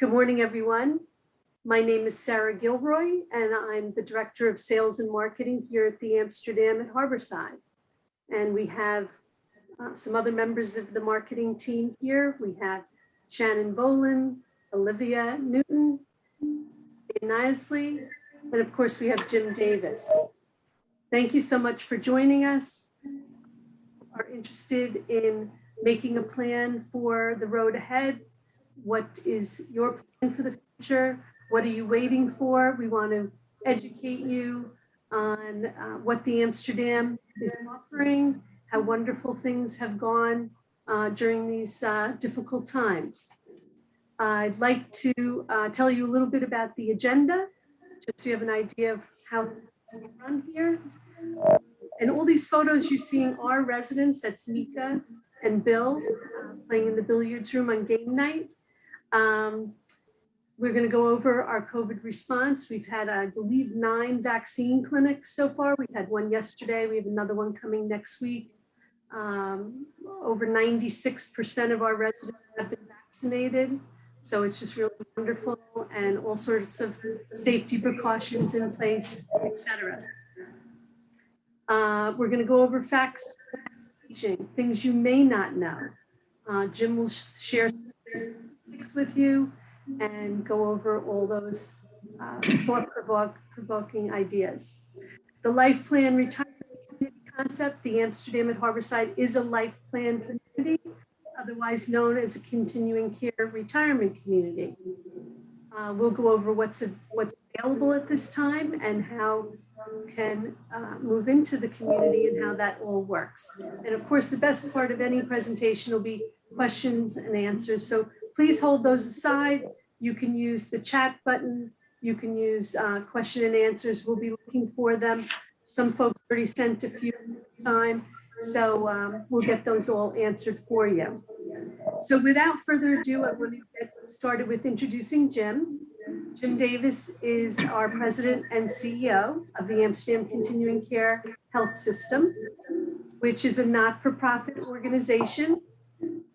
Good morning, everyone. My name is Sarah Gilroy, and I'm the Director of Sales and Marketing here at the Amsterdam at Harborside. And we have some other members of the marketing team here. We have Shannon Boland, Olivia Newton, Ian Isley, and of course we have Jim Davis. Thank you so much for joining us. Are interested in making a plan for the road ahead. What is your plan for the future? What are you waiting for? We want to educate you on what the Amsterdam is offering, how wonderful things have gone during these difficult times. I'd like to tell you a little bit about the agenda, just so you have an idea of how things will run here. And all these photos you're seeing are residents. That's Mika and Bill playing in the billiards room on game night. We're going to go over our COVID response. We've had, I believe, 9 vaccine clinics so far. We had one yesterday. We have another one coming next week. Over 96% of our residents have been vaccinated. So it's just really wonderful, and all sorts of safety precautions in place, etc. We're going to go over facts, things you may not know. Jim will share statistics with you and go over all those thought-provoking ideas. The Life Plan Retirement Community concept, the Amsterdam at Harborside, is a life plan community, otherwise known as a continuing care retirement community. We'll go over what's available at this time and how you can move into the community and how that all works. And of course, the best part of any presentation will be questions and answers. So please hold those aside. You can use the chat button. You can use question and answers. We'll be looking for them. Some folks already sent a few time. So we'll get those all answered for you. So without further ado, I want to get started with introducing Jim. Jim Davis is our president and CEO of the Amsterdam Continuing Care Health System, which is a not-for-profit organization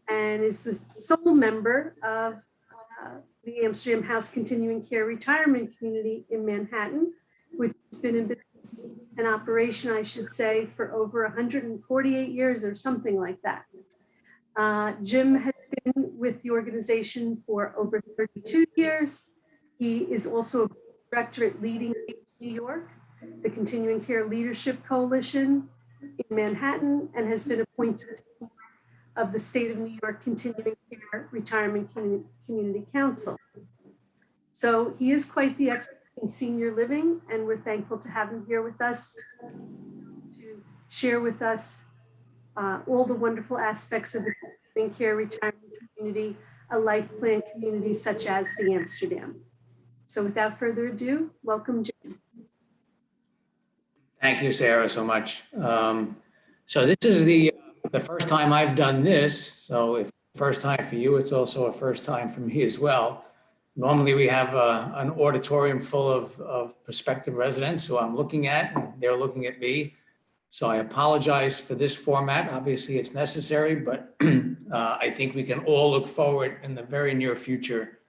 and is the sole member of the Amsterdam House Continuing Care Retirement Community in Manhattan, which has been in business and operation, I should say, for over 148 years or something like that. Jim has been with the organization for over 32 years. He is also a director at Leading New York, the Continuing Care Leadership Coalition in Manhattan, and has been appointed of the State of New York Continuing Care Retirement Community Council. So he is quite the expert in senior living, and we're thankful to have him here with us to share with us all the wonderful aspects of the continuing care retirement community, a life plan community such as the Amsterdam. So without further ado, welcome, Jim. Thank you, Sarah, so much. So this is the first time I've done this. So if first time for you, it's also a first time for me as well. Normally we have an auditorium full of prospective residents who I'm looking at, and they're looking at me. So I apologize for this format. Obviously it's necessary, but I think we can all look forward in the very near future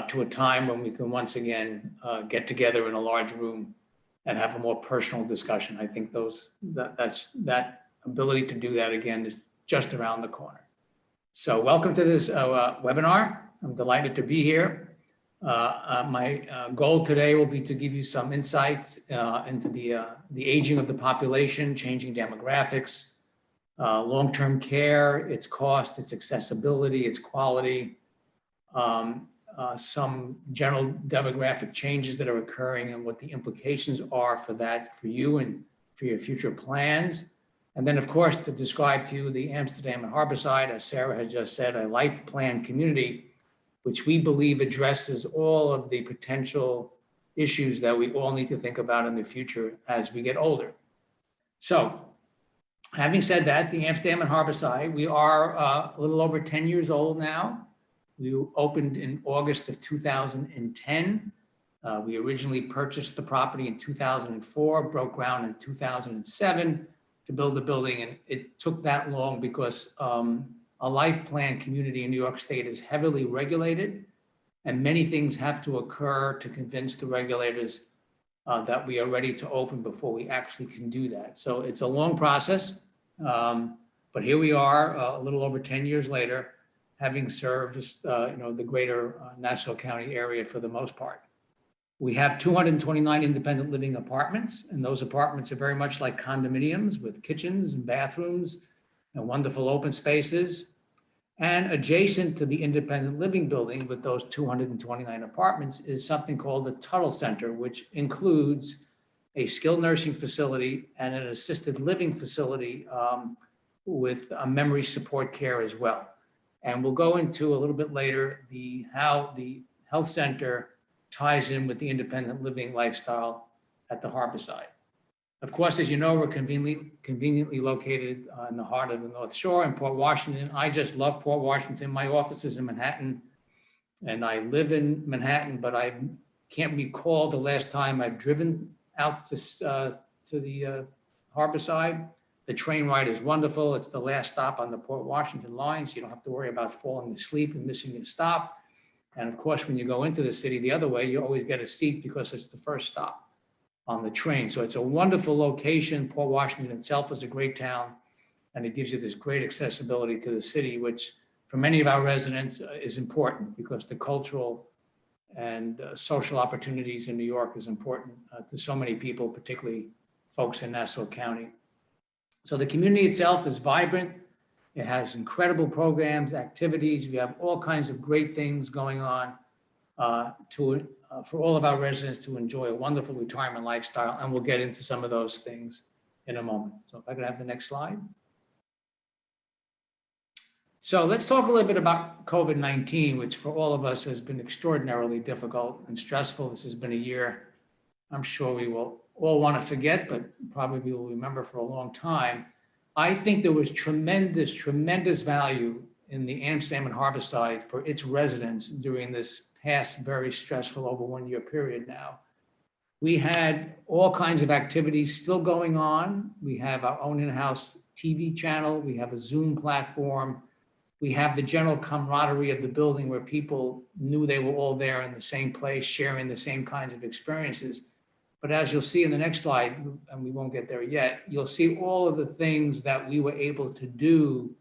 to a time when we can once again get together in a large room and have a more personal discussion. I think that ability to do that again is just around the corner. So welcome to this webinar. I'm delighted to be here. My goal today will be to give you some insights into the aging of the population, changing demographics, long-term care, its cost, its accessibility, its quality, some general demographic changes that are occurring and what the implications are for that, for you and for your future plans. And then, of course, to describe to you the Amsterdam and Harborside, as Sarah has just said, a life plan community, which we believe addresses all of the potential issues that we all need to think about in the future as we get older. So, having said that, the Amsterdam and Harborside, we are a little over 10 years old now. We opened in August of 2010. We originally purchased the property in 2004, broke ground in 2007 to build the building, and it took that long because a life plan community in New York State is heavily regulated. And many things have to occur to convince the regulators that we are ready to open before we actually can do that. So it's a long process, but here we are, a little over 10 years later, having serviced the greater Nassau County area for the most part. We have 229 independent living apartments, and those apartments are very much like condominiums with kitchens and bathrooms and wonderful open spaces. And adjacent to the independent living building with those 229 apartments is something called the Tuttle Center, which includes a skilled nursing facility and an assisted living facility with memory support care as well. And we'll go into a little bit later how the health center ties in with the independent living lifestyle at the Harborside. Of course, as you know, we're conveniently located in the heart of the North Shore in Port Washington. I just love Port Washington. My office is in Manhattan, and I live in Manhattan, but I can't recall the last time I've driven out to the Harborside. The train ride is wonderful. It's the last stop on the Port Washington line, so you don't have to worry about falling asleep and missing your stop. And of course, when you go into the city the other way, you always get a seat because it's the first stop on the train. So it's a wonderful location. Port Washington itself is a great town, and it gives you this great accessibility to the city, which for many of our residents is important because the cultural and social opportunities in New York is important to so many people, particularly folks in Nassau County. So the community itself is vibrant. It has incredible programs, activities. We have all kinds of great things going on for all of our residents to enjoy a wonderful retirement lifestyle, and we'll get into some of those things in a moment. So if I could have the next slide. So let's talk a little bit about COVID-19, which for all of us has been extraordinarily difficult and stressful. This has been a year I'm sure we will all want to forget, but probably will remember for a long time. I think there was tremendous value in the Amsterdam and Harborside for its residents during this past very stressful over 1 year period now. We had all kinds of activities still going on. We have our own in-house TV channel. We have a Zoom platform. We have the general camaraderie of the building where people knew they were all there in the same place, sharing the same kinds of experiences. But as you'll see in the next slide, and we won't get there yet, you'll see all of the things that we were able to do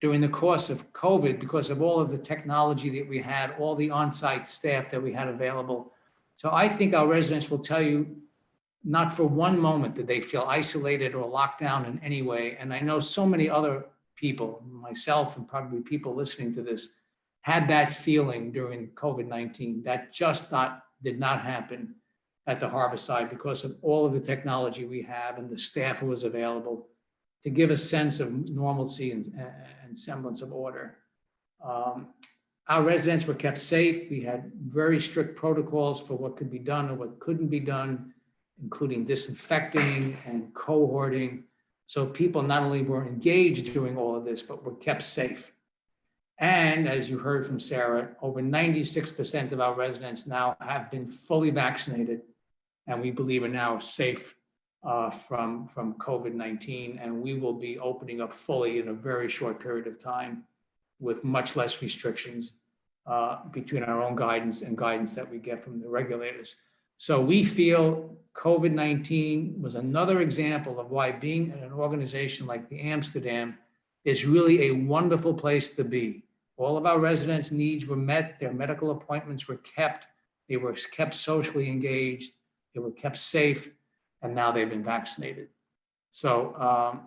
during the course of COVID because of all of the technology that we had, all the on-site staff that we had available. So I think our residents will tell you, not for one moment did they feel isolated or locked down in any way. And I know so many other people, myself and probably people listening to this, had that feeling during COVID-19. That just did not happen at the Harborside because of all of the technology we have and the staff who was available to give a sense of normalcy and semblance of order. Our residents were kept safe. We had very strict protocols for what could be done and what couldn't be done, including disinfecting and cohorting. So people not only were engaged during all of this, but were kept safe. And as you heard from Sarah, over 96% of our residents now have been fully vaccinated, and we believe are now safe from COVID-19. And we will be opening up fully in a very short period of time with much less restrictions between our own guidance and guidance that we get from the regulators. So we feel COVID-19 was another example of why being in an organization like the Amsterdam is really a wonderful place to be. All of our residents' needs were met, their medical appointments were kept, they were kept socially engaged, they were kept safe, and now they've been vaccinated. So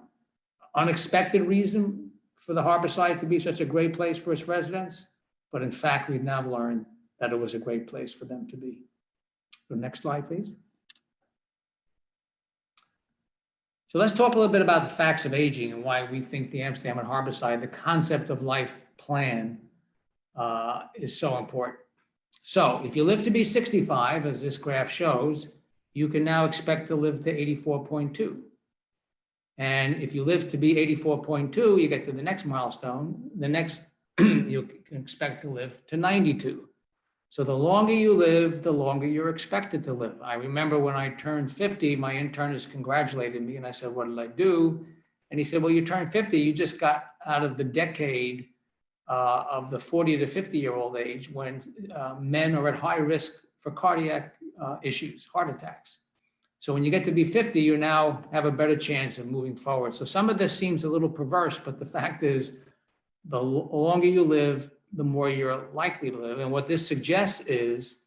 unexpected reason for the Harborside to be such a great place for its residents, but in fact, we've now learned that it was a great place for them to be. The next slide, please. So let's talk a little bit about the facts of aging and why we think the Amsterdam and Harborside, the concept of life plan is so important. So if you live to be 65, as this graph shows, you can now expect to live to 84.2. And if you live to be 84.2, you get to the next milestone, you can expect to live to 92. So the longer you live, the longer you're expected to live. I remember when I turned 50, my internist congratulated me and I said, what did I do? And he said, well, you turned 50, you just got out of the decade of the 40 to 50-year-old age when men are at high risk for cardiac issues, heart attacks. So when you get to be 50, you now have a better chance of moving forward. So some of this seems a little perverse, but the fact is, the longer you live, the more you're likely to live. And what this suggests is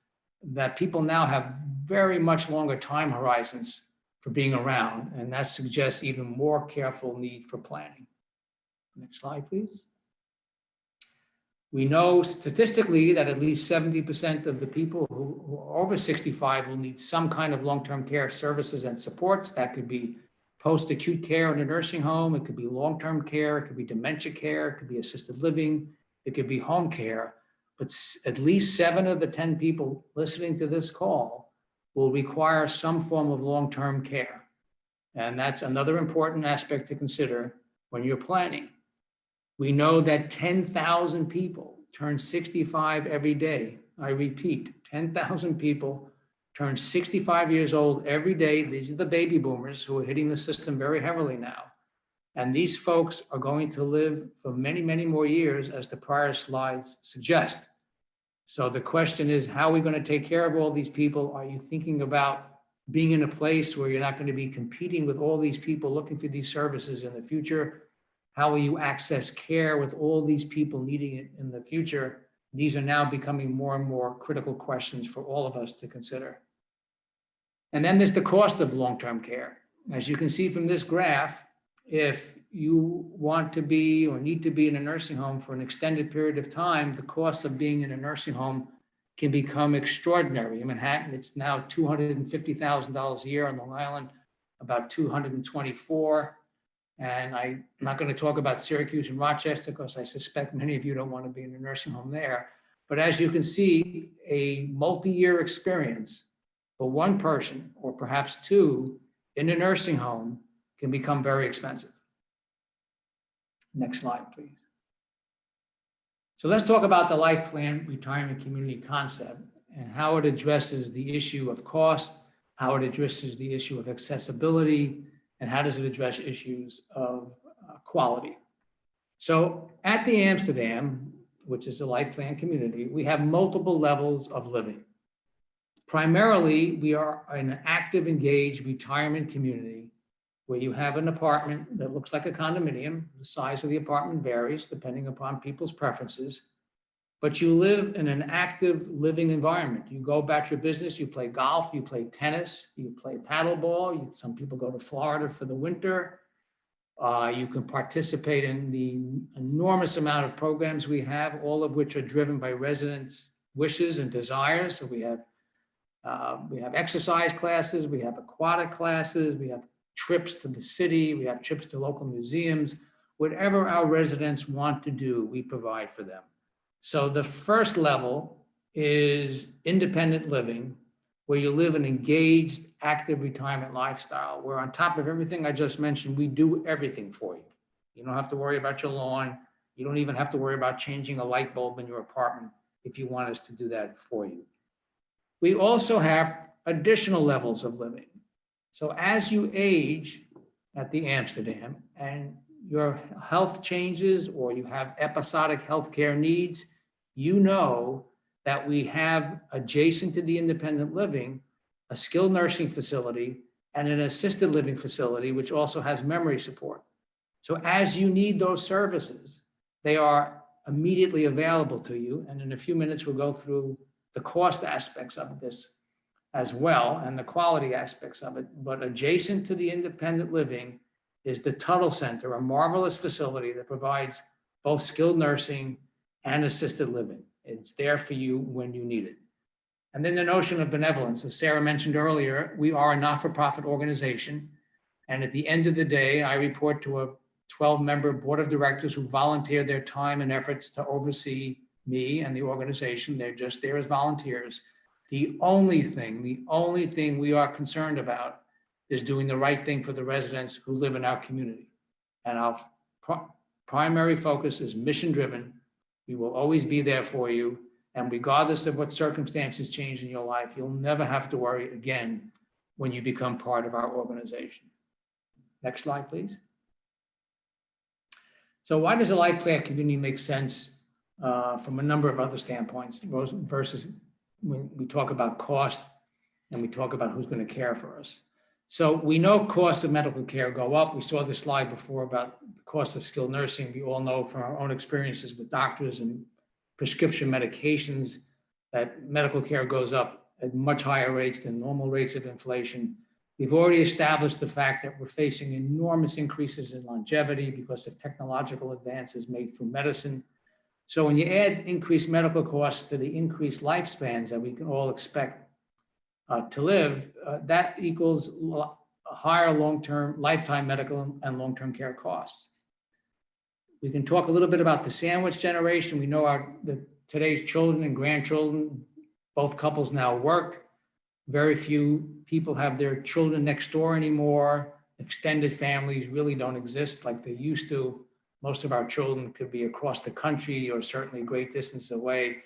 that people now have very much longer time horizons for being around, and that suggests even more careful need for planning. Next slide, please. We know statistically that at least 70% of the people who are over 65 will need some kind of long-term care services and supports. That could be post-acute care in a nursing home. It could be long-term care. It could be dementia care. It could be assisted living. It could be home care. But at least 7 of the 10 people listening to this call will require some form of long-term care. And that's another important aspect to consider when you're planning. We know that 10,000 people turn 65 every day. I repeat, 10,000 people turn 65 years old every day. These are the baby boomers who are hitting the system very heavily now. And these folks are going to live for many, many more years, as the prior slides suggest. So the question is, how are we going to take care of all these people? Are you thinking about being in a place where you're not going to be competing with all these people looking for these services in the future? How will you access care with all these people needing it in the future? These are now becoming more and more critical questions for all of us to consider. And then there's the cost of long-term care. As you can see from this graph, if you want to be or need to be in a nursing home for an extended period of time, the cost of being in a nursing home can become extraordinary. In Manhattan, it's now $250,000 a year. On Long Island, about $224,000. And I'm not going to talk about Syracuse and Rochester because I suspect many of you don't want to be in a nursing home there. But as you can see, a multi-year experience for one person or perhaps two in a nursing home can become very expensive. Next slide, please. So let's talk about the life plan retirement community concept and how it addresses the issue of cost, how it addresses the issue of accessibility, and how does it address issues of quality. So at the Amsterdam, which is a life plan community, we have multiple levels of living. Primarily, we are an active, engaged retirement community where you have an apartment that looks like a condominium. The size of the apartment varies depending upon people's preferences, but you live in an active living environment. You go about your business, you play golf, you play tennis, you play paddleball. Some people go to Florida for the winter. You can participate in the enormous amount of programs we have, all of which are driven by residents' wishes and desires. So we have exercise classes, we have aquatic classes, we have trips to the city, we have trips to local museums. Whatever our residents want to do, we provide for them. So the first level is independent living, where you live an engaged, active retirement lifestyle, where on top of everything I just mentioned, we do everything for you. You don't have to worry about your lawn. You don't even have to worry about changing a light bulb in your apartment if you want us to do that for you. We also have additional levels of living. So as you age at the Amsterdam and your health changes or you have episodic healthcare needs, you know that we have adjacent to the independent living, a skilled nursing facility and an assisted living facility, which also has memory support. So as you need those services, they are immediately available to you. And in a few minutes, we'll go through the cost aspects of this as well and the quality aspects of it. But adjacent to the independent living is the Tuttle Center, a marvelous facility that provides both skilled nursing and assisted living. It's there for you when you need it. And then the notion of benevolence, as Sarah mentioned earlier, we are a not-for-profit organization. And at the end of the day, I report to a 12-member board of directors who volunteer their time and efforts to oversee me and the organization. They're just there as volunteers. The only thing we are concerned about is doing the right thing for the residents who live in our community. And our primary focus is mission-driven. We will always be there for you. And regardless of what circumstances change in your life, you'll never have to worry again when you become part of our organization. Next slide, please. So why does a life plan community make sense from a number of other standpoints versus when we talk about cost and we talk about who's going to care for us. So we know costs of medical care go up. We saw this slide before about the cost of skilled nursing. We all know from our own experiences with doctors and prescription medications that medical care goes up at much higher rates than normal rates of inflation. We've already established the fact that we're facing enormous increases in longevity because of technological advances made through medicine. So when you add increased medical costs to the increased lifespans that we can all expect to live, that equals higher long-term lifetime medical and long-term care costs. We can talk a little bit about the sandwich generation. We know that today's children and grandchildren, both couples now work. Very few people have their children next door anymore. Extended families really don't exist like they used to. Most of our children could be across the country or certainly great distance away.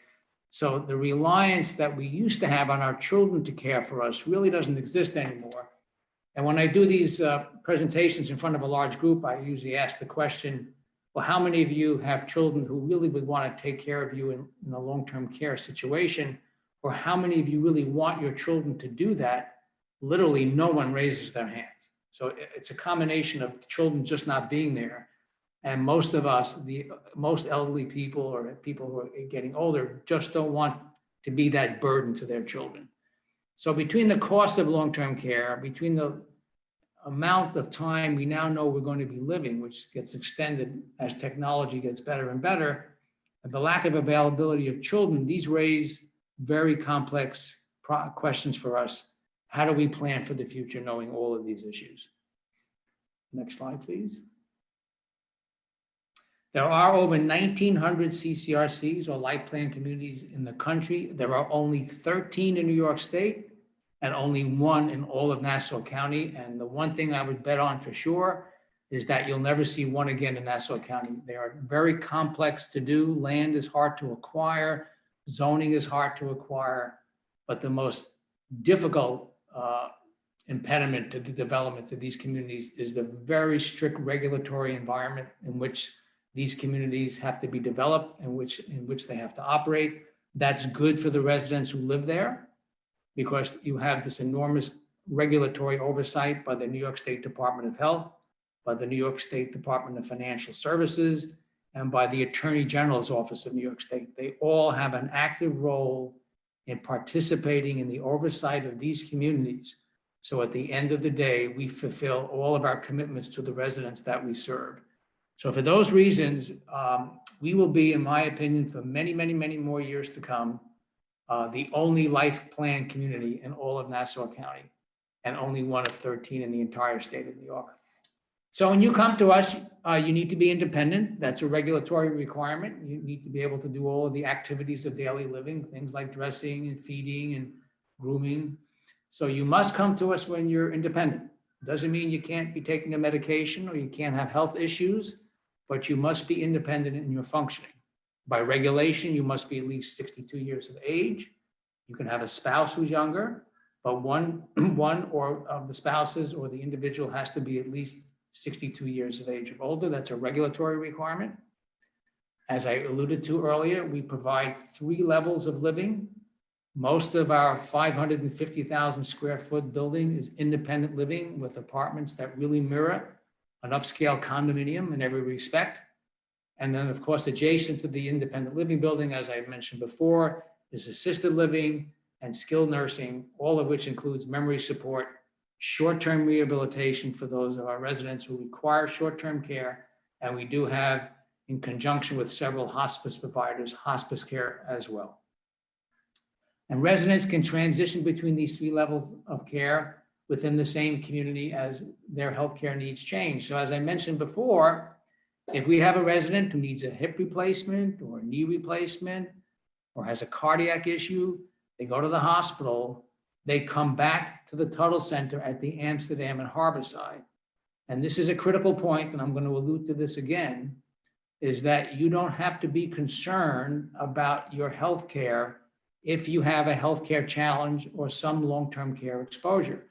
So the reliance that we used to have on our children to care for us really doesn't exist anymore. And when I do these presentations in front of a large group, I usually ask the question, well, how many of you have children who really would want to take care of you in a long-term care situation? Or how many of you really want your children to do that? Literally, no one raises their hands. So it's a combination of children just not being there. And most of us, the most elderly people or people who are getting older, just don't want to be that burden to their children. So between the cost of long-term care, between the amount of time we now know we're going to be living, which gets extended as technology gets better and better, and the lack of availability of children, these raise very complex questions for us. How do we plan for the future knowing all of these issues? Next slide, please. There are over 1,900 CCRCs or life plan communities in the country. There are only 13 in New York State and only 1 in all of Nassau County. And the one thing I would bet on for sure is that you'll never see one again in Nassau County. They are very complex to do. Land is hard to acquire. Zoning is hard to acquire. But the most difficult impediment to the development of these communities is the very strict regulatory environment in which these communities have to be developed, in which they have to operate. That's good for the residents who live there because you have this enormous regulatory oversight by the New York State Department of Health, by the New York State Department of Financial Services, and by the Attorney General's Office of New York State. They all have an active role in participating in the oversight of these communities. So at the end of the day, we fulfill all of our commitments to the residents that we serve. So for those reasons, we will be, in my opinion, for many, many, many more years to come, the only life plan community in all of Nassau County and only one of 13 in the entire state of New York. So when you come to us, you need to be independent. That's a regulatory requirement. You need to be able to do all of the activities of daily living, things like dressing and feeding and grooming. So you must come to us when you're independent. Doesn't mean you can't be taking a medication or you can't have health issues, but you must be independent in your functioning. By regulation, you must be at least 62 years of age. You can have a spouse who's younger, but one or of the spouses or the individual has to be at least 62 years of age or older. That's a regulatory requirement. As I alluded to earlier, we provide 3 levels of living. Most of our 550,000 square foot building is independent living with apartments that really mirror an upscale condominium in every respect. And then, of course, adjacent to the independent living building, as I mentioned before, is assisted living and skilled nursing, all of which includes memory support, short-term rehabilitation for those of our residents who require short-term care. And we do have, in conjunction with several hospice providers, hospice care as well. And residents can transition between these 3 levels of care within the same community as their healthcare needs change. So as I mentioned before, if we have a resident who needs a hip replacement or a knee replacement or has a cardiac issue, they go to the hospital, they come back to the Tuttle Center at the Amsterdam and Harborside. And this is a critical point, and I'm going to allude to this again, is that you don't have to be concerned about your healthcare if you have a healthcare challenge or some long-term care exposure.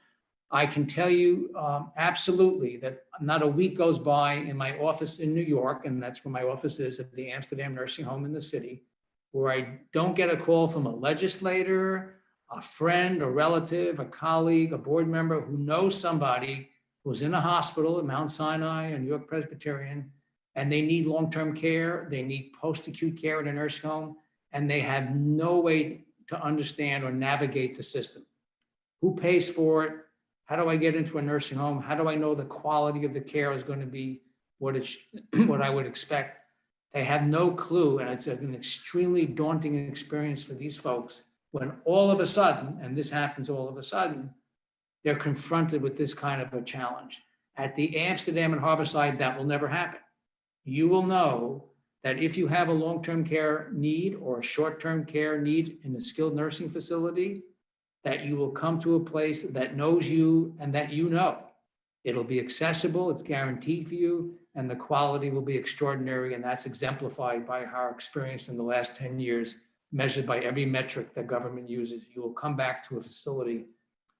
I can tell you absolutely that not a week goes by in my office in New York, and that's where my office is at the Amsterdam Nursing Home in the city, where I don't get a call from a legislator, a friend, a relative, a colleague, a board member who knows somebody who's in a hospital at Mount Sinai and New York Presbyterian, and they need long-term care, they need post-acute care in a nursing home, and they have no way to understand or navigate the system. Who pays for it? How do I get into a nursing home? How do I know the quality of the care is going to be what what I would expect? They have no clue, and it's an extremely daunting experience for these folks when all of a sudden, and this happens all of a sudden, they're confronted with this kind of a challenge. At the Amsterdam and Harborside, that will never happen. You will know that if you have a long-term care need or a short-term care need in a skilled nursing facility, that you will come to a place that knows you and that you know. It'll be accessible, it's guaranteed for you, and the quality will be extraordinary, and that's exemplified by our experience in the last 10 years, measured by every metric that government uses. You will come back to a facility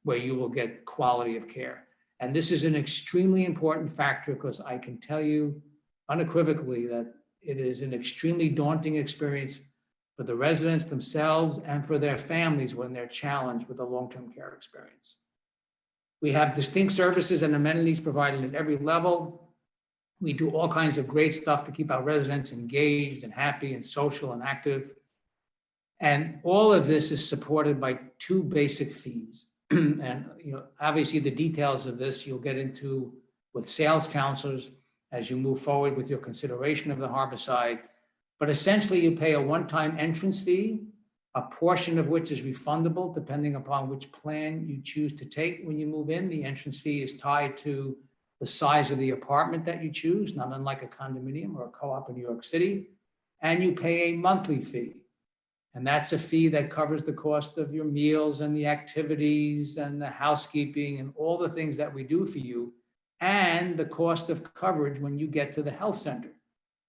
where you will get quality of care. And this is an extremely important factor because I can tell you unequivocally that it is an extremely daunting experience for the residents themselves and for their families when they're challenged with a long-term care experience. We have distinct services and amenities provided at every level. We do all kinds of great stuff to keep our residents engaged and happy and social and active. And all of this is supported by two basic fees. And obviously the details of this you'll get into with sales counselors as you move forward with your consideration of the Harborside. But essentially you pay a one-time entrance fee, a portion of which is refundable depending upon which plan you choose to take when you move in. The entrance fee is tied to the size of the apartment that you choose, not unlike a condominium or a co-op in New York City. And you pay a monthly fee. And that's a fee that covers the cost of your meals and the activities and the housekeeping and all the things that we do for you, and the cost of coverage when you get to the health center.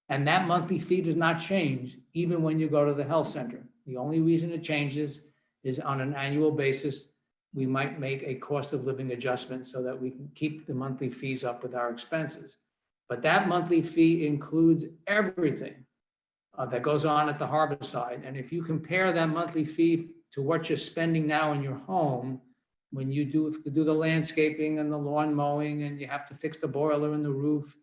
And that monthly fee does not change even when you go to the health center. The only reason it changes is on an annual basis, we might make a cost of living adjustment so that we can keep the monthly fees up with our expenses. But that monthly fee includes everything that goes on at the Harborside. And if you compare that monthly fee to what you're spending now in your home, when you have to do the landscaping and the lawn mowing, and you have to fix the boiler and the roof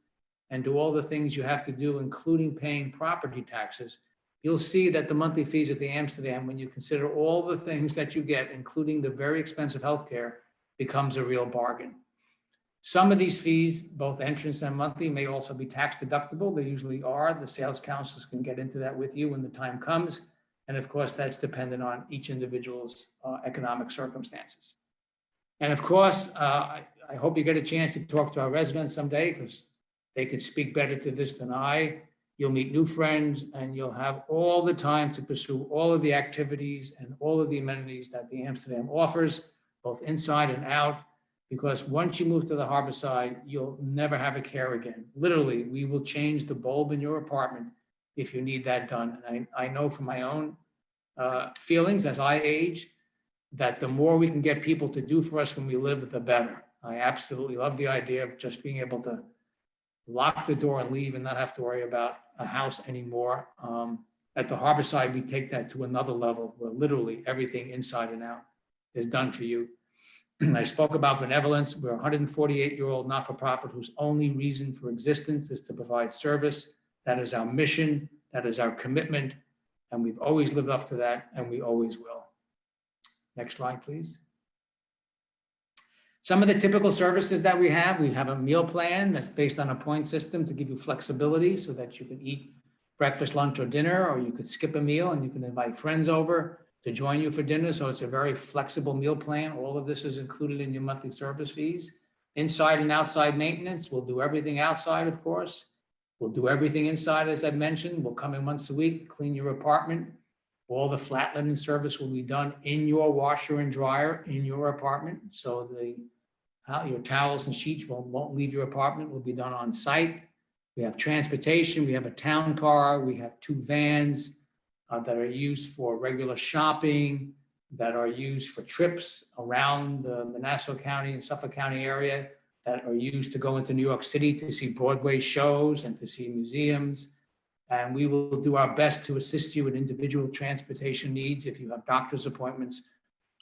and do all the things you have to do, including paying property taxes, you'll see that the monthly fees at the Amsterdam, when you consider all the things that you get, including the very expensive healthcare, becomes a real bargain. Some of these fees, both entrance and monthly, may also be tax deductible. They usually are. The sales counselors can get into that with you when the time comes. And of course, that's dependent on each individual's economic circumstances. And of course, I hope you get a chance to talk to our residents someday because they could speak better to this than I. You'll meet new friends and you'll have all the time to pursue all of the activities and all of the amenities that the Amsterdam offers, both inside and out. Because once you move to the Harborside, you'll never have a care again. Literally, we will change the bulb in your apartment if you need that done. And I know from my own feelings as I age, that the more we can get people to do for us when we live, the better. I absolutely love the idea of just being able to lock the door and leave and not have to worry about a house anymore. At the Harborside, we take that to another level where literally everything inside and out is done for you. I spoke about benevolence. We're a 148-year-old not-for-profit whose only reason for existence is to provide service. That is our mission. That is our commitment. And we've always lived up to that, and we always will. Next slide, please. Some of the typical services that we have a meal plan that's based on a point system to give you flexibility so that you can eat breakfast, lunch, or dinner, or you could skip a meal and you can invite friends over to join you for dinner. So it's a very flexible meal plan. All of this is included in your monthly service fees. Inside and outside maintenance. We'll do everything outside, of course. We'll do everything inside, as I mentioned. We'll come in once a week, clean your apartment. All the flat linen service will be done in your washer and dryer in your apartment. So your towels and sheets won't leave your apartment, will be done on site. We have transportation. We have a town car. We have 2 vans that are used for regular shopping, that are used for trips around the Nassau County and Suffolk County area, that are used to go into New York City to see Broadway shows and to see museums. And we will do our best to assist you with individual transportation needs if you have doctor's appointments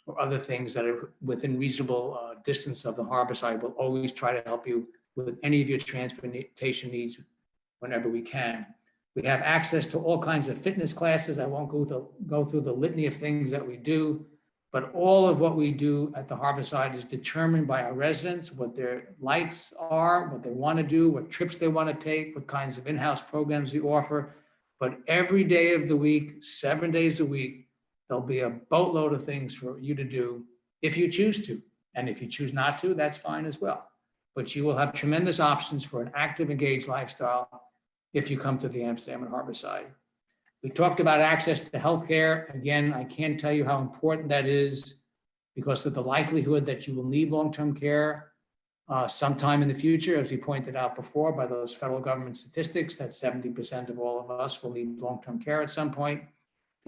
or other things that are within reasonable distance of the Harborside. We'll always try to help you with any of your transportation needs whenever we can. We have access to all kinds of fitness classes. I won't go through the litany of things that we do, but all of what we do at the Harborside is determined by our residents, what their likes are, what they want to do, what trips they want to take, what kinds of in-house programs we offer. But every day of the week, 7 days a week, there'll be a boatload of things for you to do if you choose to. And if you choose not to, that's fine as well. But you will have tremendous options for an active, engaged lifestyle if you come to the Amsterdam and Harborside. We talked about access to healthcare. Again, I can't tell you how important that is because of the likelihood that you will need long-term care sometime in the future. As we pointed out before by those federal government statistics, that 70% of all of us will need long-term care at some point.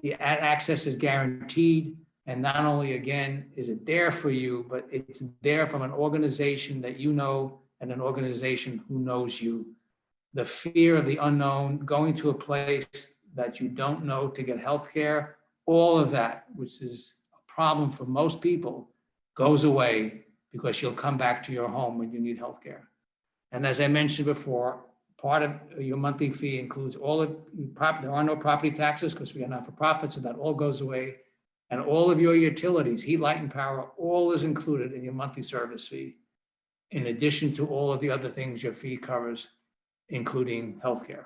The access is guaranteed. And not only, again, is it there for you, but it's there from an organization that you know and an organization who knows you. The fear of the unknown, going to a place that you don't know to get health care, all of that, which is a problem for most people, goes away because you'll come back to your home when you need health care. And as I mentioned before, part of your monthly fee includes all of property. There are no property taxes because we are not for profit, so that all goes away. And all of your utilities, heat, light, and power, all is included in your monthly service fee, in addition to all of the other things your fee covers, including healthcare.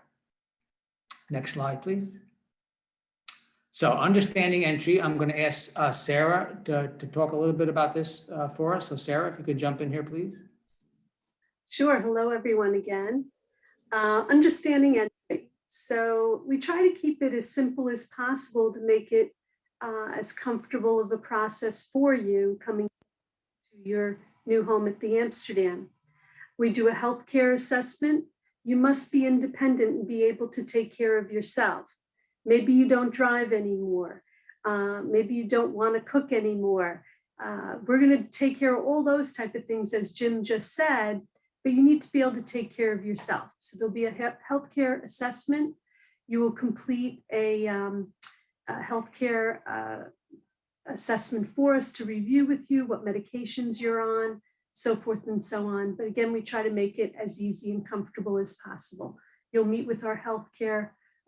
Next slide, please. So understanding entry, I'm going to ask Sarah to talk a little bit about this for us. So Sarah, if you could jump in here, please. Sure. Hello, everyone again. Understanding entry. So we try to keep it as simple as possible to make it as comfortable of a process for you coming to your new home at the Amsterdam. We do a healthcare assessment. You must be independent and be able to take care of yourself. Maybe you don't drive anymore. Maybe you don't want to cook anymore. We're going to take care of all those type of things, as Jim just said, but you need to be able to take care of yourself. So there'll be a healthcare assessment. You will complete a healthcare assessment for us to review with you what medications you're on, so forth and so on. But again, we try to make it as easy and comfortable as possible. You'll meet with our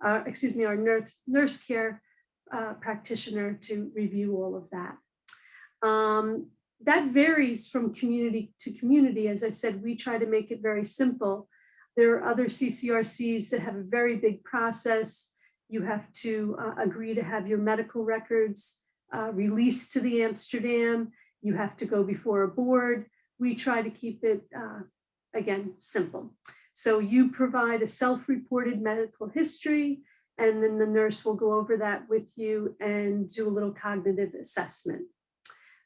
our nurse care practitioner to review all of that. That varies from community to community. As I said, we try to make it very simple. There are other CCRCs that have a very big process. You have to agree to have your medical records released to the Amsterdam. You have to go before a board. We try to keep it, again, simple. So you provide a self-reported medical history, and then the nurse will go over that with you and do a little cognitive assessment.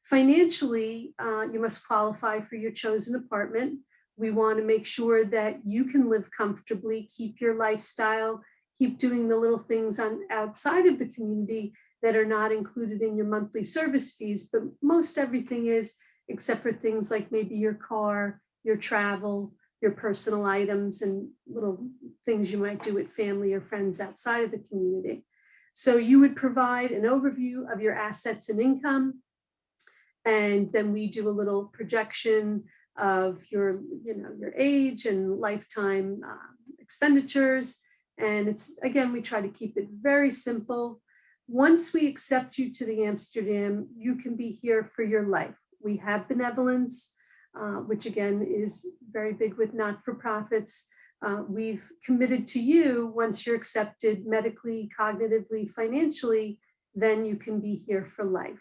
Financially, you must qualify for your chosen apartment. We want to make sure that you can live comfortably, keep your lifestyle, keep doing the little things outside of the community that are not included in your monthly service fees, but most everything is, except for things like maybe your car, your travel, your personal items, and little things you might do with family or friends outside of the community. So you would provide an overview of your assets and income, and then we do a little projection of your age and lifetime expenditures. And it's, again, we try to keep it very simple. Once we accept you to the Amsterdam, you can be here for your life. We have benevolence, which again is very big with not-for-profits. We've committed to you, once you're accepted medically, cognitively, financially, then you can be here for life.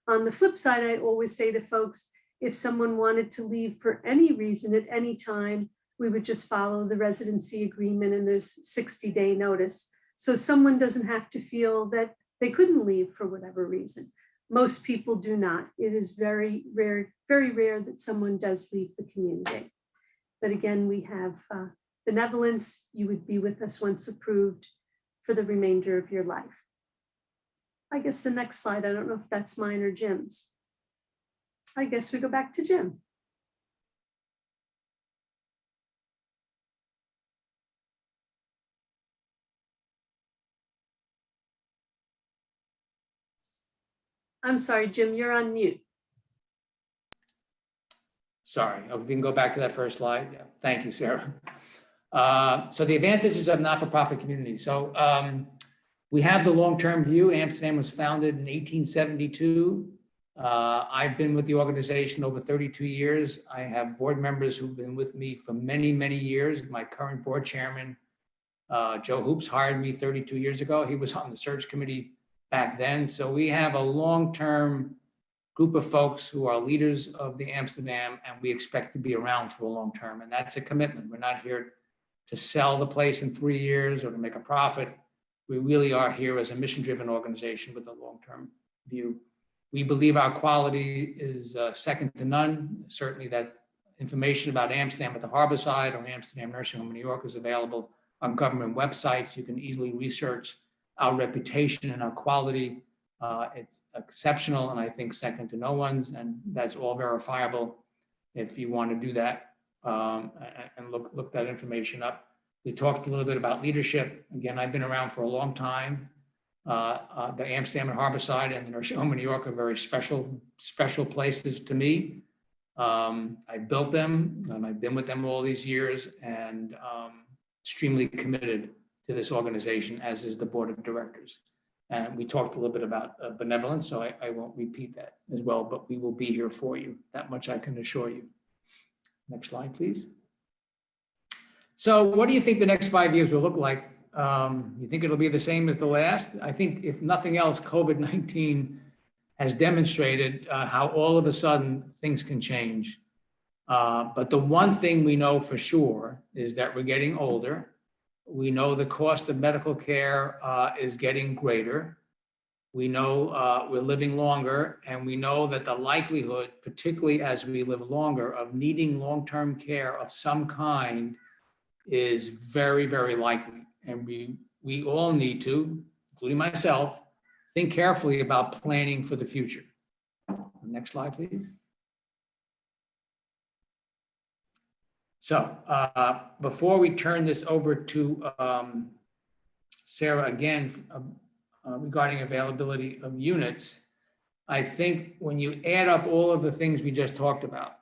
On the flip side, I always say to folks, if someone wanted to leave for any reason at any time, we would just follow the residency agreement, and there's 60-day notice. So someone doesn't have to feel that they couldn't leave for whatever reason. Most people do not. It is very rare that someone does leave the community. But again, we have benevolence. You would be with us once approved for the remainder of your life. I guess the next slide, I don't know if that's mine or Jim's. I guess we go back to Jim. I'm sorry, Jim, you're on mute. Sorry, we can go back to that first slide. Yeah, thank you, Sarah. So the advantages of not-for-profit communities. So we have the long-term view. Amsterdam was founded in 1872. I've been with the organization over 32 years. I have board members who've been with me for many, many years. My current board chairman, Joe Hoops, hired me 32 years ago. He was on the search committee back then. So we have a long-term group of folks who are leaders of the Amsterdam, and we expect to be around for the long term. And that's a commitment. We're not here to sell the place in 3 years or to make a profit. We really are here as a mission-driven organization with a long-term view. We believe our quality is second to none. Certainly that information about Amsterdam at the Harborside or Amsterdam Nursing Home in New York is available on government websites. You can easily research our reputation and our quality. It's exceptional and I think second to no one's, and that's all verifiable if you want to do that and look that information up. We talked a little bit about leadership. Again, I've been around for a long time. The Amsterdam and Harborside and the Nursing Home in New York are very special places to me. I built them and I've been with them all these years and extremely committed to this organization, as is the board of directors. And we talked a little bit about benevolence, so I won't repeat that as well, but we will be here for you. That much I can assure you. Next slide, please. So what do you think the next 5 years will look like? You think it'll be the same as the last? I think if nothing else, COVID-19 has demonstrated how all of a sudden things can change. But the one thing we know for sure is that we're getting older. We know the cost of medical care is getting greater. We know we're living longer, and we know that the likelihood, particularly as we live longer, of needing long-term care of some kind is very, very likely. And we all need to, including myself, think carefully about planning for the future. Next slide, please. So before we turn this over to Sarah again regarding availability of units, I think when you add up all of the things we just talked about,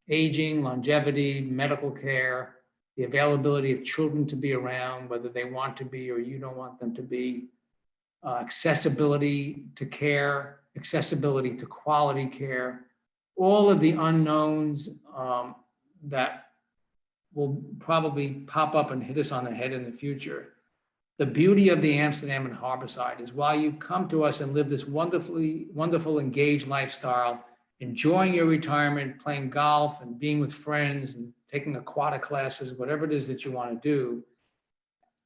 aging, longevity, medical care, the availability of children to be around, whether they want to be or you don't want them to be, accessibility to care, accessibility to quality care, all of the unknowns that will probably pop up and hit us on the head in the future. The beauty of the Amsterdam and Harborside is while you come to us and live this wonderful, engaged lifestyle, enjoying your retirement, playing golf and being with friends and taking aquatic classes, whatever it is that you want to do,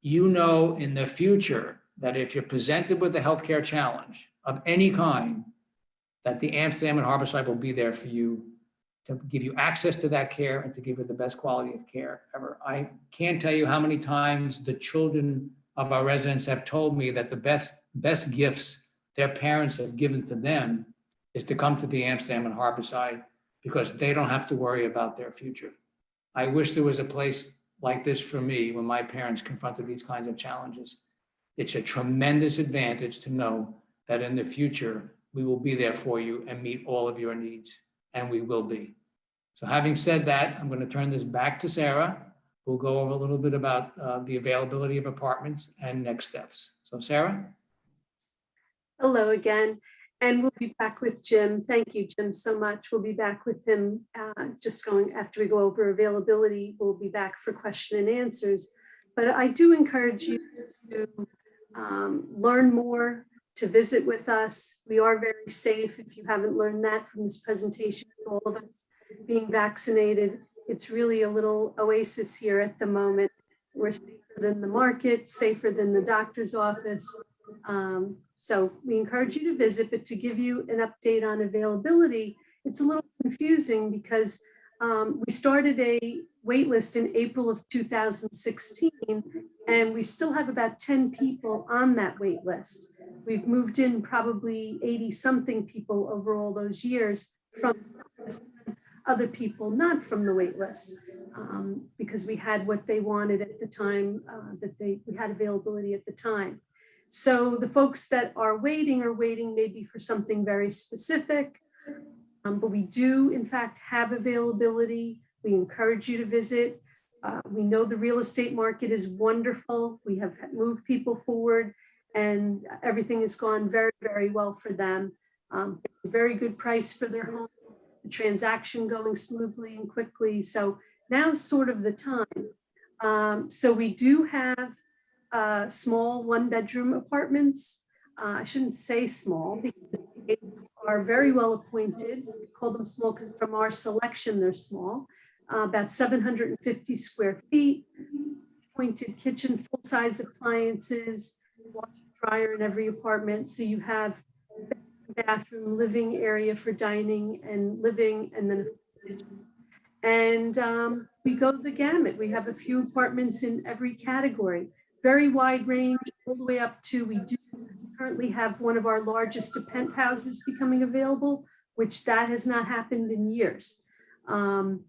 you know in the future that if you're presented with a healthcare challenge of any kind, that the Amsterdam and Harborside will be there for you to give you access to that care and to give you the best quality of care ever. I can't tell you how many times the children of our residents have told me that the best gifts their parents have given to them is to come to the Amsterdam and Harborside because they don't have to worry about their future. I wish there was a place like this for me when my parents confronted these kinds of challenges. It's a tremendous advantage to know that in the future, we will be there for you and meet all of your needs, and we will be. So having said that, I'm going to turn this back to Sarah, who'll go over a little bit about the availability of apartments and next steps. So Sarah? Hello again, and we'll be back with Jim. Thank you, Jim, so much. We'll be back with him just going after we go over availability. We'll be back for question and answers. But I do encourage you to learn more, to visit with us. We are very safe. If you haven't learned that from this presentation, all of us being vaccinated, it's really a little oasis here at the moment. We're safer than the market, safer than the doctor's office. So we encourage you to visit, but to give you an update on availability, it's a little confusing because we started a wait list in April of 2016, and we still have about 10 people on that wait list. We've moved in probably 80 something people over all those years from other people not from the wait list, because we had what they wanted at the time, we had availability at the time. So the folks that are waiting maybe for something very specific, but we do in fact have availability. We encourage you to visit. We know the real estate market is wonderful. We have moved people forward and everything has gone very, very well for them. Very good price for their home, the transaction going smoothly and quickly. So now's sort of the time. So we do have small 1-bedroom apartments. I shouldn't say small because they are very well appointed. We call them small because from our selection, they're small. About 750 square feet, appointed kitchen, full-size appliances, washer, dryer in every apartment. So you have bathroom, living area for dining and living, and then a kitchen. And we go the gamut. We have a few apartments in every category, very wide range, all the way up to, we do currently have one of our largest penthouses becoming available, which that has not happened in years. And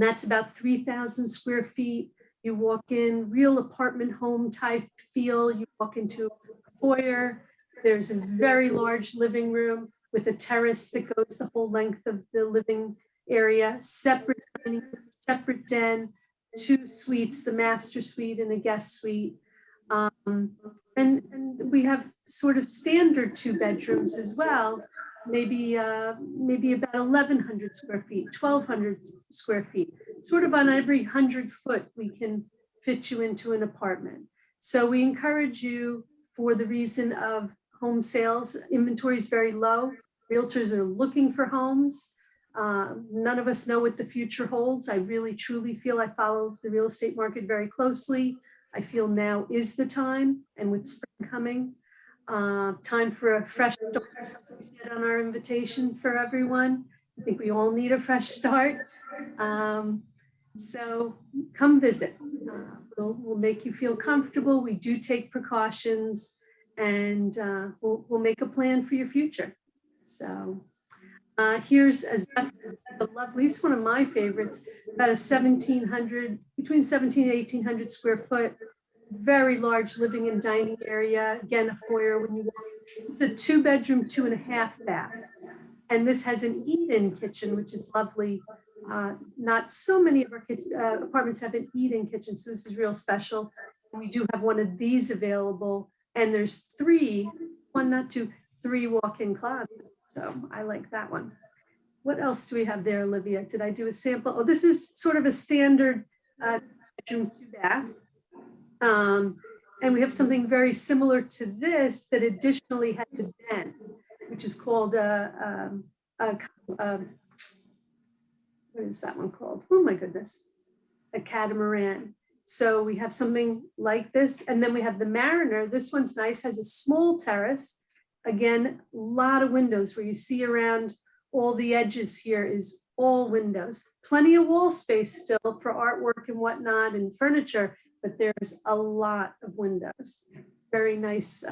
that's about 3,000 square feet. You walk in, real apartment home type feel. You walk into a foyer. There's a very large living room with a terrace that goes the whole length of the living area, separate den, 2 suites, the master suite and a guest suite. And we have sort of standard 2 bedrooms as well, maybe about 1,100 square feet, 1,200 square feet, sort of on every 100 foot, we can fit you into an apartment. So we encourage you, for the reason of home sales, inventory is very low. Realtors are looking for homes. None of us know what the future holds. I really, truly feel I follow the real estate market very closely. I feel now is the time, and with spring coming, time for a fresh start, as we said on our invitation for everyone. I think we all need a fresh start. So come visit. We'll make you feel comfortable. We do take precautions, and we'll make a plan for your future. So here's a lovely, it's one of my favorites, about a 1,700, between 1,700 and 1,800 square foot, very large living and dining area. Again, a foyer when you walk. It's a 2-bedroom, 2.5 bath. And this has an eat-in kitchen, which is lovely. Not so many of our apartments have an eat-in kitchen, so this is real special. We do have one of these available, and there's 3 walk-in closets. So I like that one. What else do we have there, Olivia? Did I do a sample? Oh, this is sort of a standard bedroom 2-bath. And we have something very similar to this that additionally has a den, which is called what is that one called? Oh my goodness, a catamaran. So we have something like this, and then we have the Mariner. This one's nice, has a small terrace. Again, a lot of windows where you see around all the edges here is all windows. Plenty of wall space still for artwork and whatnot and furniture, but there's a lot of windows. Very nice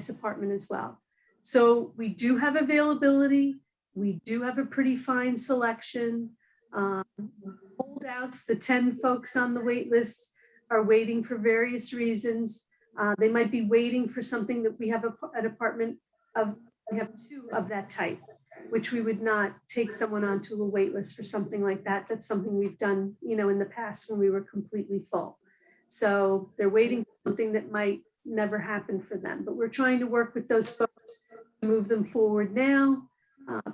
apartment as well. So we do have availability. We do have a pretty fine selection. Holdouts, the 10 folks on the wait list are waiting for various reasons. They might be waiting for something that we have an apartment of, we have 2 of that type, which we would not take someone onto a wait list for something like that. That's something we've done, in the past when we were completely full. So they're waiting for something that might never happen for them, but we're trying to work with those folks to move them forward now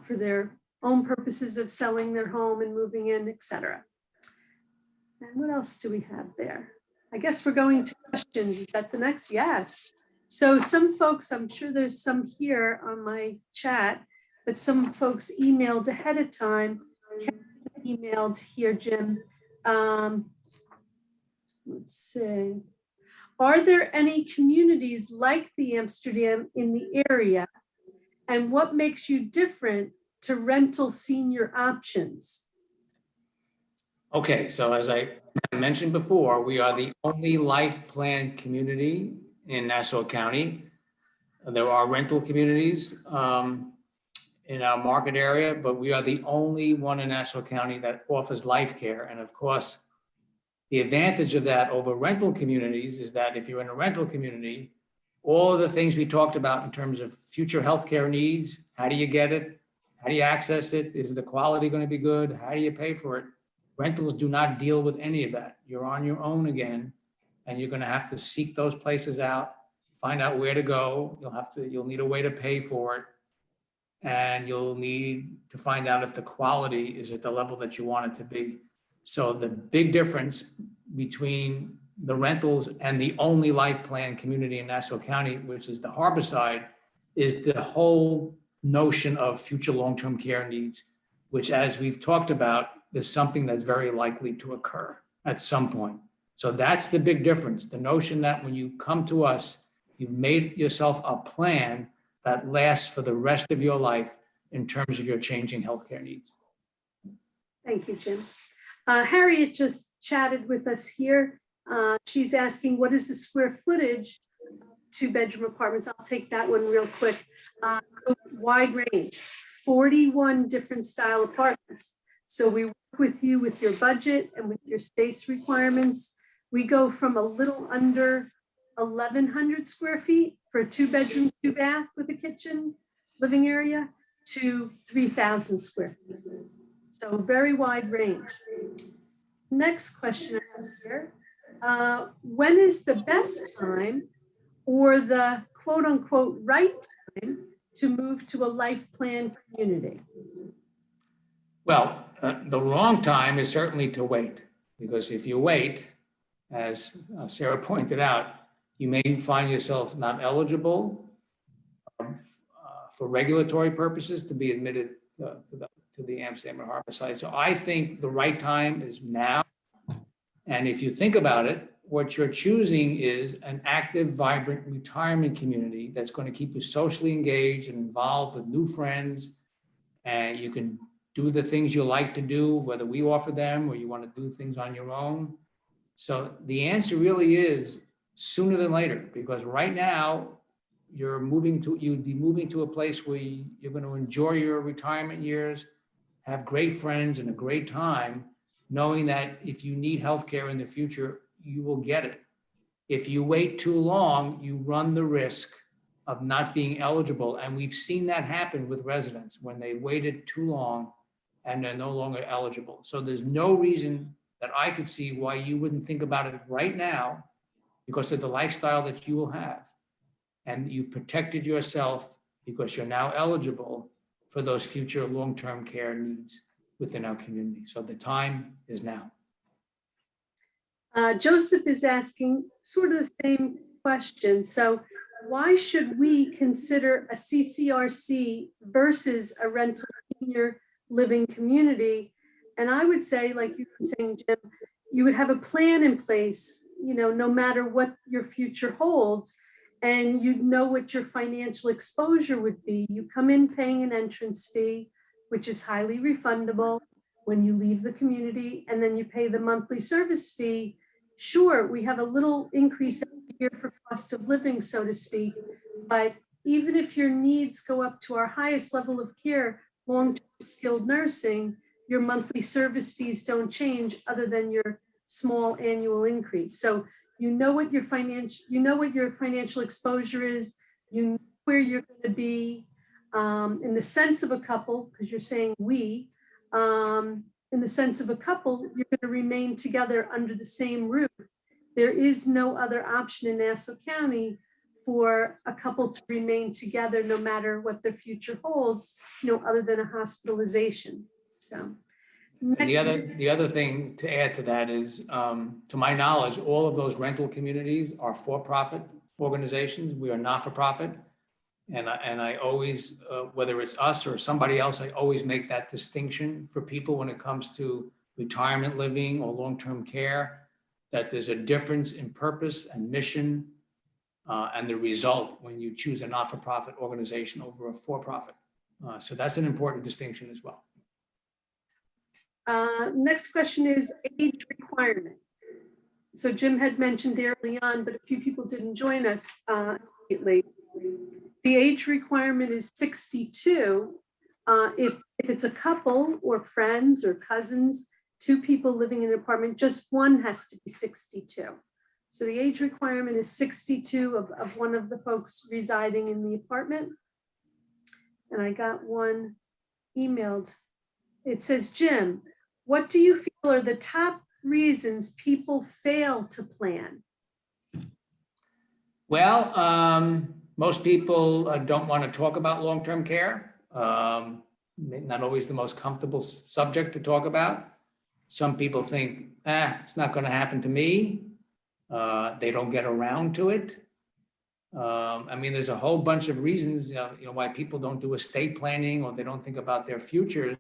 for their own purposes of selling their home and moving in, etc. And what else do we have there? I guess we're going to questions. Is that the next? Yes. So some folks, I'm sure there's some here on my chat, but some folks emailed ahead of time. Emailed here, Jim. Let's see. Are there any communities like the Amsterdam in the area? And what makes you different to rental senior options? Okay, so as I mentioned before, we are the only life plan community in Nassau County. There are rental communities in our market area, but we are the only one in Nassau County that offers life care. And of course, the advantage of that over rental communities is that if you're in a rental community, all of the things we talked about in terms of future healthcare needs, how do you get it? How do you access it? Is the quality going to be good? How do you pay for it? Rentals do not deal with any of that. You're on your own again, and you're going to have to seek those places out, find out where to go. You'll need a way to pay for it. And you'll need to find out if the quality is at the level that you want it to be. So the big difference between the rentals and the only life plan community in Nassau County, which is the Harborside, is the whole notion of future long-term care needs, which, as we've talked about, is something that's very likely to occur at some point. So that's the big difference. The notion that when you come to us, you've made yourself a plan that lasts for the rest of your life in terms of your changing healthcare needs. Thank you, Jim. Harriet just chatted with us here. She's asking, what is the square footage of two-bedroom apartments? I'll take that one real quick. Wide range, 41 different style apartments. So we work with you with your budget and with your space requirements. We go from a little under 1,100 square feet for a two-bedroom, two-bath with a kitchen, living area, to 3,000 square feet. So very wide range. Next question I have here. When is the best time or the quote unquote right time to move to a life plan community? Well, the wrong time is certainly to wait, because if you wait, as Sarah pointed out, you may find yourself not eligible for regulatory purposes to be admitted to the Amsterdam and Harborside. So I think the right time is now. And if you think about it, what you're choosing is an active, vibrant retirement community that's going to keep you socially engaged and involved with new friends. And you can do the things you like to do, whether we offer them or you want to do things on your own. So the answer really is sooner than later, because right now you'd be moving to a place where you're going to enjoy your retirement years, have great friends and a great time, knowing that if you need healthcare in the future, you will get it. If you wait too long, you run the risk of not being eligible. And we've seen that happen with residents when they waited too long and they're no longer eligible. So there's no reason that I could see why you wouldn't think about it right now, because of the lifestyle that you will have. And you've protected yourself because you're now eligible for those future long-term care needs within our community. So the time is now. Joseph is asking sort of the same question. So why should we consider a CCRC versus a rental senior living community? And I would say, like you've been saying, Jim, you would have a plan in place, no matter what your future holds, and you'd know what your financial exposure would be. You come in paying an entrance fee, which is highly refundable when you leave the community, and then you pay the monthly service fee. Sure, we have a little increase every year for cost of living, so to speak, but even if your needs go up to our highest level of care, long-term skilled nursing, your monthly service fees don't change other than your small annual increase. So you know what your financial exposure is, you know where you're going to be in the sense of a couple, because you're saying we, in the sense of a couple, you're going to remain together under the same roof. There is no other option in Nassau County for a couple to remain together no matter what their future holds, other than a hospitalization. So and the other thing to add to that is, to my knowledge, all of those rental communities are for-profit organizations. We are not for profit. And I always, whether it's us or somebody else, I always make that distinction for people when it comes to retirement living or long-term care, that there's a difference in purpose and mission and the result when you choose a not-for-profit organization over a for-profit. So that's an important distinction as well. Next question is age requirement. So Jim had mentioned early on, but a few people didn't join us immediately. The age requirement is 62. If it's a couple or friends or cousins, 2 people living in an apartment, just one has to be 62. So the age requirement is 62 of one of the folks residing in the apartment. And I got one emailed. It says, Jim, what do you feel are the top reasons people fail to plan? Well, most people don't want to talk about long-term care. Not always the most comfortable subject to talk about. Some people think, it's not going to happen to me. They don't get around to it. I mean, there's a whole bunch of reasons, why people don't do estate planning or they don't think about their futures.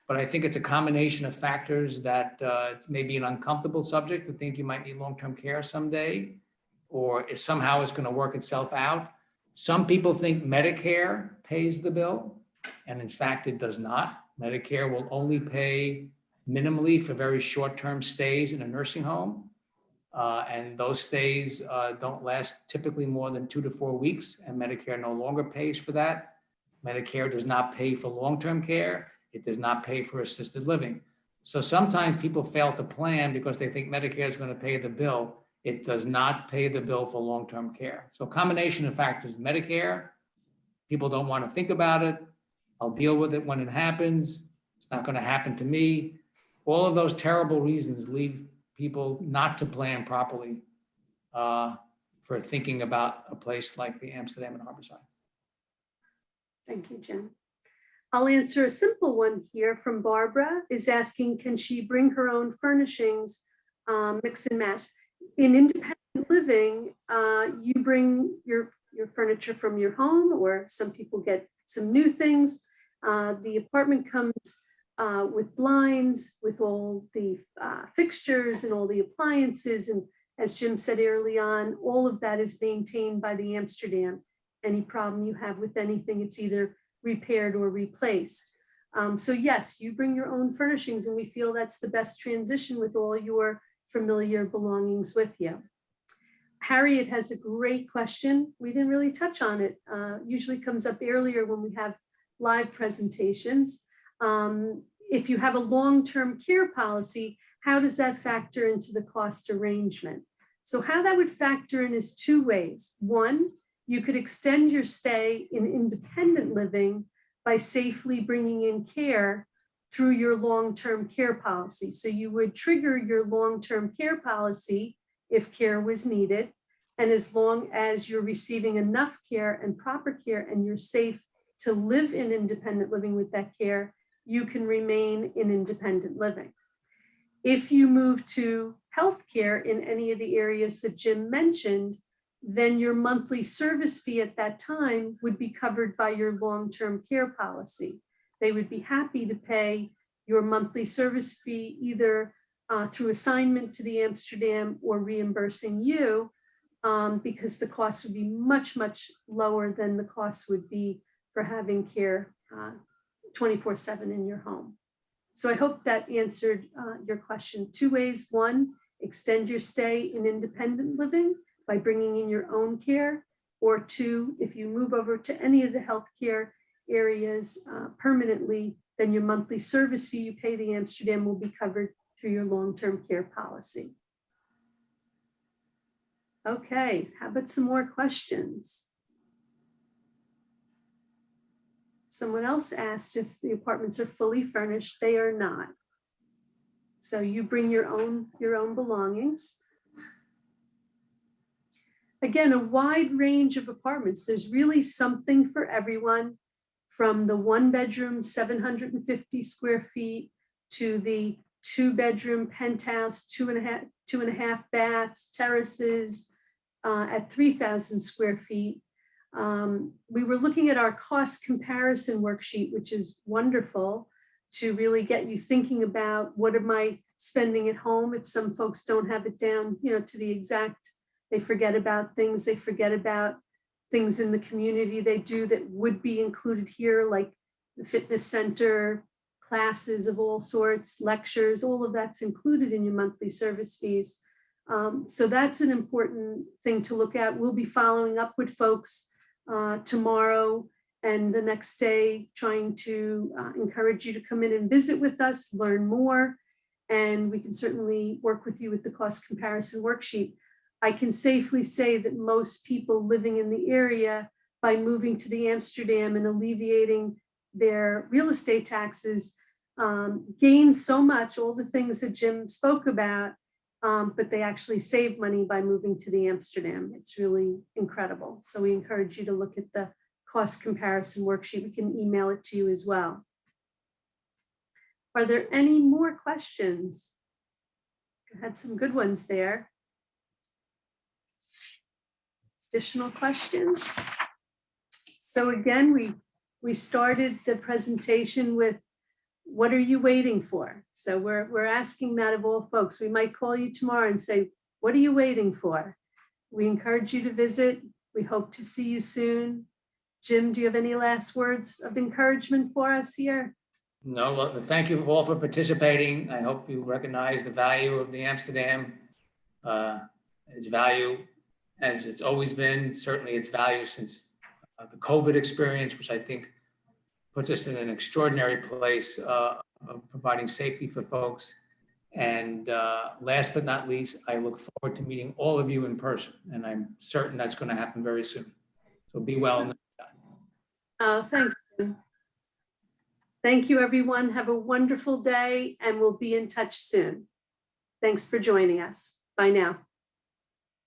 But I think it's a combination of factors that it's maybe an uncomfortable subject to think you might need long-term care someday, or if somehow it's going to work itself out. Some people think Medicare pays the bill, and in fact, it does not. Medicare will only pay minimally for very short-term stays in a nursing home. And those stays don't last typically more than 2 to 4 weeks, and Medicare no longer pays for that. Medicare does not pay for long-term care. It does not pay for assisted living. So sometimes people fail to plan because they think Medicare is going to pay the bill. It does not pay the bill for long-term care. So a combination of factors: Medicare, people don't want to think about it. I'll deal with it when it happens. It's not going to happen to me. All of those terrible reasons lead people not to plan properly for thinking about a place like the Amsterdam and Harborside. Thank you, Jim. I'll answer a simple one here from Barbara, is asking, can she bring her own furnishings, mix and match? In independent living, you bring your furniture from your home, or some people get some new things. The apartment comes with blinds, with all the fixtures and all the appliances. And as Jim said early on, all of that is maintained by the Amsterdam. Any problem you have with anything, it's either repaired or replaced. So yes, you bring your own furnishings, and we feel that's the best transition with all your familiar belongings with you. Harriet has a great question. We didn't really touch on it. Usually comes up earlier when we have live presentations. If you have a long-term care policy, how does that factor into the cost arrangement? So how that would factor in is 2 ways. One, you could extend your stay in independent living by safely bringing in care through your long-term care policy. So you would trigger your long-term care policy if care was needed. And as long as you're receiving enough care and proper care and you're safe to live in independent living with that care, you can remain in independent living. If you move to healthcare in any of the areas that Jim mentioned, then your monthly service fee at that time would be covered by your long-term care policy. They would be happy to pay your monthly service fee either through assignment to the Amsterdam or reimbursing you, because the cost would be much, much lower than the cost would be for having care 24/7 in your home. So I hope that answered your question. 2 ways. 1, extend your stay in independent living by bringing in your own care, or 2, if you move over to any of the healthcare areas permanently, then your monthly service fee you pay the Amsterdam will be covered through your long-term care policy. Okay, how about some more questions? Someone else asked if the apartments are fully furnished. They are not. So you bring your own belongings. Again, a wide range of apartments. There's really something for everyone, from the 1-bedroom, 750 square feet to the 2-bedroom penthouse, 2.5 baths, terraces at 3,000 square feet. We were looking at our cost comparison worksheet, which is wonderful to really get you thinking about what am I spending at home. If some folks don't have it down, to the exact, they forget about things. They forget about things in the community they do that would be included here, like the fitness center, classes of all sorts, lectures, all of that's included in your monthly service fees. So that's an important thing to look at. We'll be following up with folks tomorrow and the next day, trying to encourage you to come in and visit with us, learn more, and we can certainly work with you with the cost comparison worksheet. I can safely say that most people living in the area, by moving to the Amsterdam and alleviating their real estate taxes, gain so much, all the things that Jim spoke about, but they actually save money by moving to the Amsterdam. It's really incredible. So we encourage you to look at the cost comparison worksheet. We can email it to you as well. Are there any more questions? I had some good ones there. Additional questions? So again, we started the presentation with, what are you waiting for? So we're asking that of all folks. We might call you tomorrow and say, what are you waiting for? We encourage you to visit. We hope to see you soon. Jim, do you have any last words of encouragement for us here? No, well, thank you all for participating. I hope you recognize the value of the Amsterdam. Its value as it's always been, certainly its value since the COVID experience, which I think puts us in an extraordinary place of providing safety for folks. And last but not least, I look forward to meeting all of you in person, and I'm certain that's going to happen very soon. So be well. Thanks, Jim. Thank you, everyone. Have a wonderful day, and we'll be in touch soon. Thanks for joining us. Bye now.